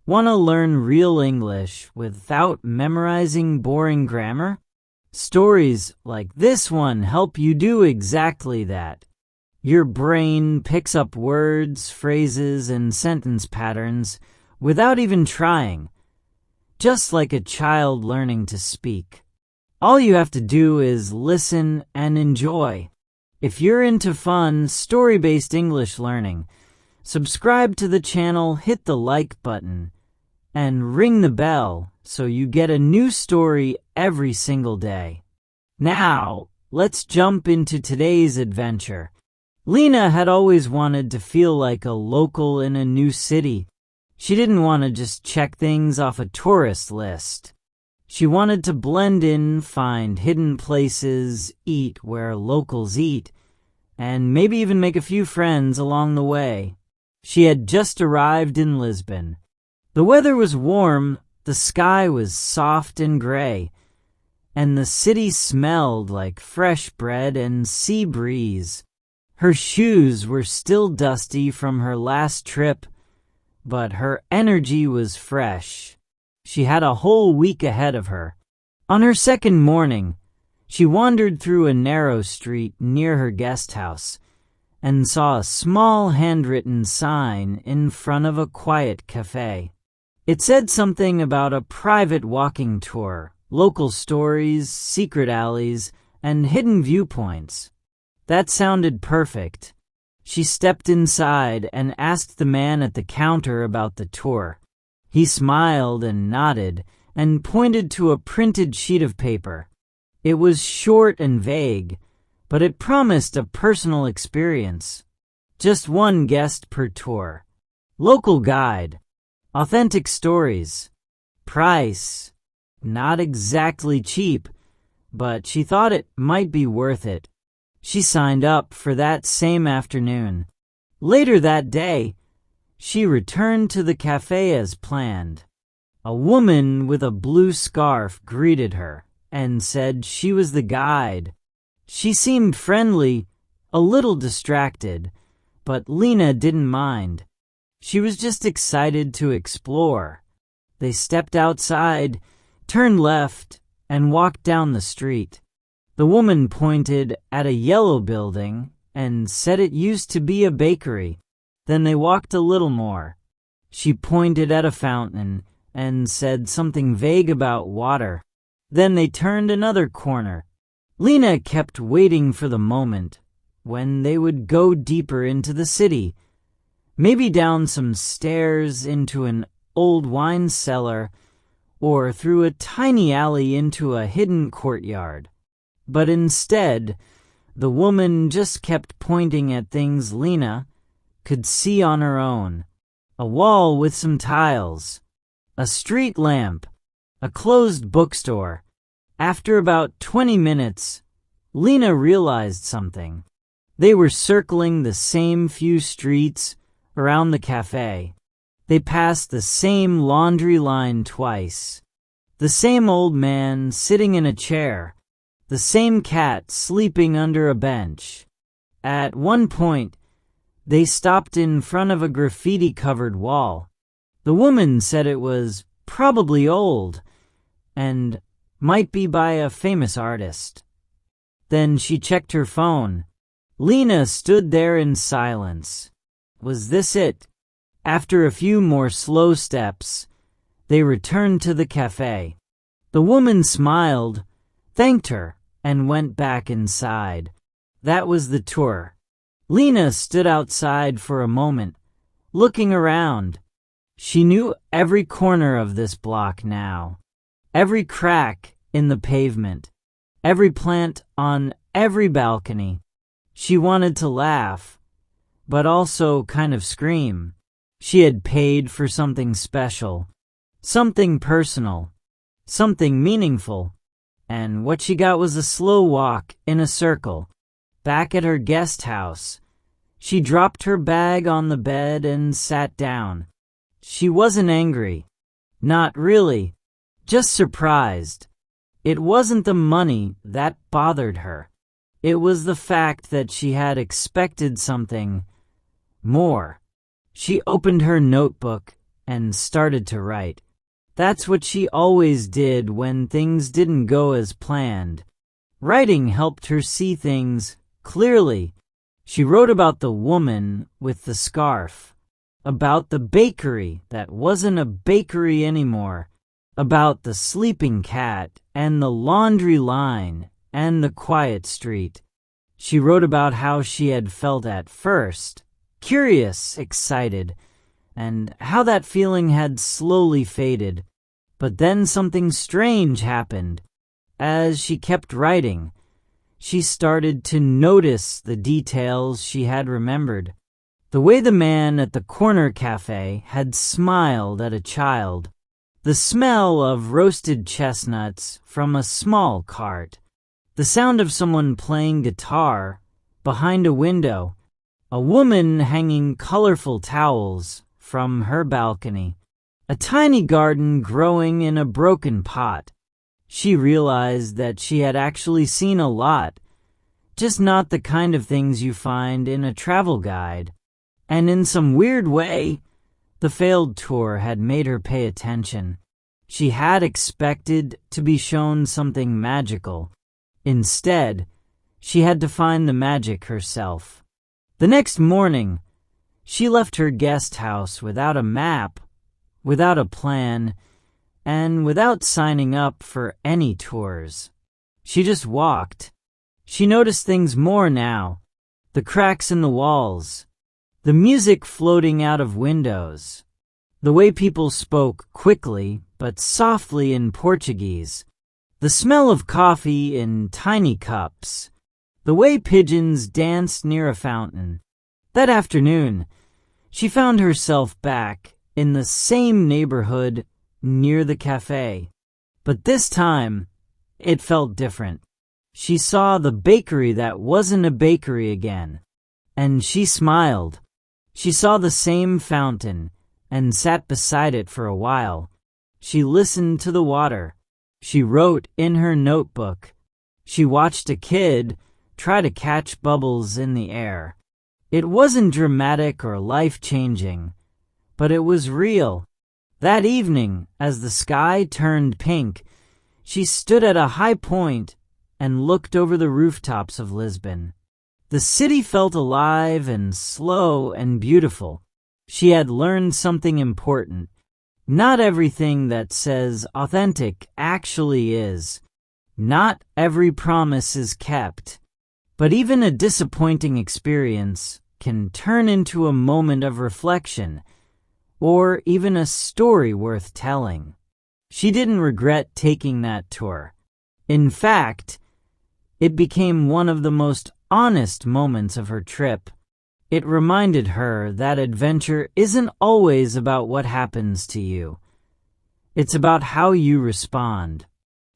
Want to learn real English without memorizing boring grammar? Stories like this one help you do exactly that. Your brain picks up words, phrases, and sentence patterns without even trying, just like a child learning to speak. All you have to do is listen and enjoy. If you're into fun, story-based English learning, subscribe to the channel, hit the like button, and ring the bell so you get a new story every single day. Now, let's jump into today's adventure. Lena had always wanted to feel like a local in a new city. She didn't want to just check things off a tourist list. She wanted to blend in, find hidden places, eat where locals eat, and maybe even make a few friends along the way. She had just arrived in Lisbon. The weather was warm, the sky was soft and gray, and the city smelled like fresh bread and sea breeze. Her shoes were still dusty from her last trip, but her energy was fresh. She had a whole week ahead of her. On her second morning, she wandered through a narrow street near her guest house and saw a small handwritten sign in front of a quiet cafe. It said something about a private walking tour, local stories, secret alleys, and hidden viewpoints. That sounded perfect. She stepped inside and asked the man at the counter about the tour. He smiled and nodded and pointed to a printed sheet of paper. It was short and vague, but it promised a personal experience. Just one guest per tour. Local guide. Authentic stories. Price. Not exactly cheap, but she thought it might be worth it. She signed up for that same afternoon. Later that day, she returned to the cafe as planned. A woman with a blue scarf greeted her and said she was the guide. She seemed friendly, a little distracted, but Lena didn't mind. She was just excited to explore. They stepped outside, turned left, and walked down the street. The woman pointed at a yellow building and said it used to be a bakery. Then they walked a little more. She pointed at a fountain and said something vague about water. Then they turned another corner. Lena kept waiting for the moment when they would go deeper into the city, maybe down some stairs into an old wine cellar or through a tiny alley into a hidden courtyard. But instead, the woman just kept pointing at things Lena could see on her own. A wall with some tiles, a street lamp, a closed bookstore. After about 20 minutes, Lena realized something. They were circling the same few streets around the cafe. They passed the same laundry line twice. The same old man sitting in a chair. The same cat sleeping under a bench. At one point, they stopped in front of a graffiti-covered wall. The woman said it was probably old and might be by a famous artist. Then she checked her phone. Lena stood there in silence. Was this it? After a few more slow steps, they returned to the cafe. The woman smiled, thanked her, and went back inside. That was the tour. Lena stood outside for a moment, looking around. She knew every corner of this block now, every crack in the pavement, every plant on every balcony. She wanted to laugh, but also kind of scream. She had paid for something special, something personal, something meaningful. And what she got was a slow walk in a circle. Back at her guest house, she dropped her bag on the bed and sat down. She wasn't angry. Not really. Just surprised. It wasn't the money that bothered her. It was the fact that she had expected something more. She opened her notebook and started to write. That's what she always did when things didn't go as planned. Writing helped her see things clearly. She wrote about the woman with the scarf, about the bakery that wasn't a bakery anymore, about the sleeping cat and the laundry line and the quiet street. She wrote about how she had felt at first, curious, excited, and how that feeling had slowly faded. But then something strange happened. As she kept writing, she started to notice the details she had remembered. The way the man at the corner cafe had smiled at a child. The smell of roasted chestnuts from a small cart. The sound of someone playing guitar behind a window. A woman hanging colorful towels from her balcony. A tiny garden growing in a broken pot. She realized that she had actually seen a lot, just not the kind of things you find in a travel guide. And in some weird way, the failed tour had made her pay attention. She had expected to be shown something magical. Instead, she had to find the magic herself. The next morning, she left her guest house without a map, without a plan, and without signing up for any tours. She just walked. She noticed things more now. The cracks in the walls, the music floating out of windows, the way people spoke quickly but softly in Portuguese, the smell of coffee in tiny cups, the way pigeons danced near a fountain. That afternoon, she found herself back in the same neighborhood near the cafe. But this time, it felt different. She saw the bakery that wasn't a bakery again, and she smiled. She saw the same fountain and sat beside it for a while. She listened to the water. She wrote in her notebook. She watched a kid try to catch bubbles in the air. It wasn't dramatic or life-changing, but it was real. That evening, as the sky turned pink, she stood at a high point and looked over the rooftops of Lisbon. The city felt alive and slow and beautiful. She had learned something important. Not everything that says authentic actually is. Not every promise is kept. But even a disappointing experience can turn into a moment of reflection, or even a story worth telling. She didn't regret taking that tour. In fact, it became one of the most honest moments of her trip. It reminded her that adventure isn't always about what happens to you. It's about how you respond.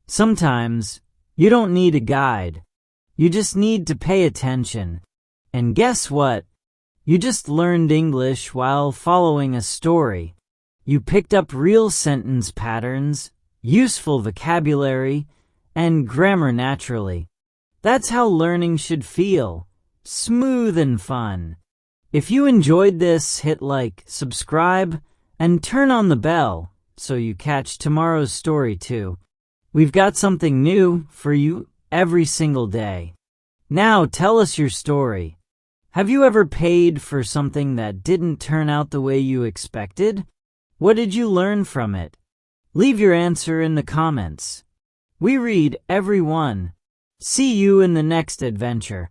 Sometimes you don't need a guide. You just need to pay attention. And guess what? You just learned English while following a story. You picked up real sentence patterns, useful vocabulary, and grammar naturally. That's how learning should feel. Smooth and fun. If you enjoyed this, hit like, subscribe, and turn on the bell so you catch tomorrow's story too. We've got something new for you every single day. Now tell us your story. Have you ever paid for something that didn't turn out the way you expected? What did you learn from it? Leave your answer in the comments. We read every one. See you in the next adventure.